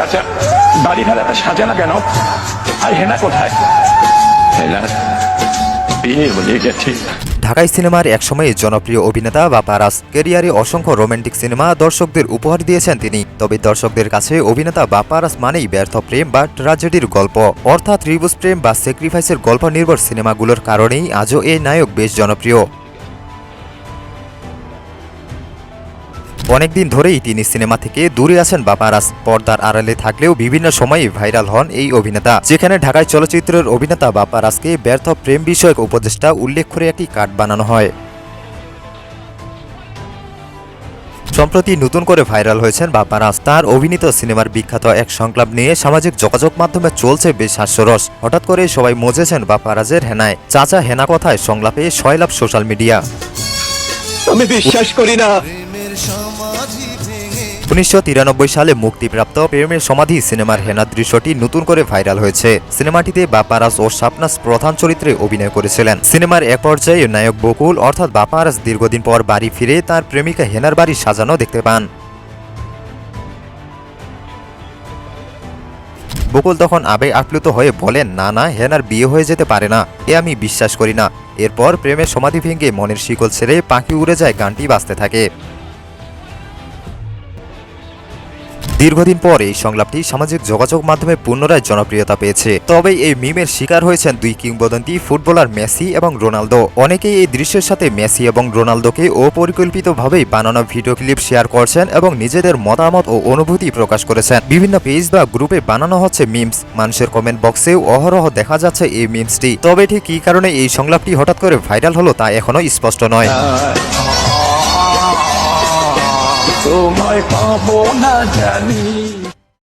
চাচা বাড়ি ভাড়াটা সাজে না কেন? আর হেনা কোথায়? হেনা বিয়ে হয়ে গেছে। ঢাকাই সিনেমার একসময়ে জনপ্রিয় অভিনেতা বাপ্পারাজ। ক্যারিয়ারে অসংখ্য রোমান্টিক সিনেমা দর্শকদের উপহার দিয়েছেন তিনি। তবে দর্শকদের কাছে অভিনেতা বাপ্পারাজ মানেই ব্যর্থ প্রেম বা ট্র্যাজেডির গল্প, অর্থাৎ ত্রিভুজ প্রেম বা স্যাক্রিফাইসের গল্প নির্ভর সিনেমাগুলোর কারণেই আজও এই নায়ক বেশ জনপ্রিয়। অনেকদিন ধরেই তিনি সিনেমা থেকে দূরে আছেন বাপ্পারাজ। পর্দার আড়ালে থাকলেও বিভিন্ন সময়ে ভাইরাল হন এই অভিনেতা, যেখানে ঢাকায় চলচ্চিত্রের অভিনেতা বাপ্পারাজকে ব্যর্থ প্রেম বিষয়ক উপদেষ্টা উল্লেখ করে একটি কার্ড বানানো হয়। সম্প্রতি নতুন করে ভাইরাল হয়েছেন বাপ্পারাজ। তার অভিনীত সিনেমার বিখ্যাত এক সংলাপ নিয়ে সামাজিক যোগাযোগ মাধ্যমে চলছে বেশ হাস্যরস। হঠাৎ করে সবাই মজেছেন বাপ্পারাজের হেনায়। চাচা হেনা কথায় সংলাপে সয়লাভ সোশ্যাল মিডিয়া। আমি বিশ্বাস করি না। 1993 সালে মুক্তিপ্রাপ্ত প্রেমের সমাধি সিনেমার হেনা দৃশ্যটি নতুন করে ভাইরাল হয়েছে। সিনেমাটিতে বাপ্পারাজ ও শাবনাজ প্রধান চরিত্রে অভিনয় করেছিলেন। সিনেমার এক পর্যায়ে নায়ক বকুল অর্থাৎ বাপ্পারাজ দীর্ঘদিন পর বাড়ি ফিরে তার প্রেমিকা হেনার বাড়ি সাজানো দেখতে পান। বকুল তখন আবেগ আপ্লুত হয়ে বলেন, না না, হেনার বিয়ে হয়ে যেতে পারে না, এ আমি বিশ্বাস করি না। এরপর প্রেমের সমাধি ভেঙে মনের শিকল ছেড়ে পাখি উড়ে যায় গানটি বাজতে থাকে। দীর্ঘদিন পর এই সংলাপটি সামাজিক যোগাযোগ মাধ্যমে পুনরায় জনপ্রিয়তা পেয়েছে। তবে এই মিমের শিকার হয়েছেন দুই কিংবদন্তি ফুটবলার মেসি এবং রোনালদো। অনেকেই এই দৃশ্যের সাথে মেসি এবং রোনালদোকে অপরিকল্পিতভাবেই বানানো ভিডিও ক্লিপ শেয়ার করছেন এবং নিজেদের মতামত ও অনুভূতি প্রকাশ করেছেন। বিভিন্ন পেজ বা গ্রুপে বানানো হচ্ছে মিমস। মানুষের কমেন্ট বক্সেও অহরহ দেখা যাচ্ছে এই মিমসটি। তবে ঠিক কী কারণে এই সংলাপটি হঠাৎ করে ভাইরাল হলো তা এখনো স্পষ্ট নয়। তোমায় পাবো না জানি।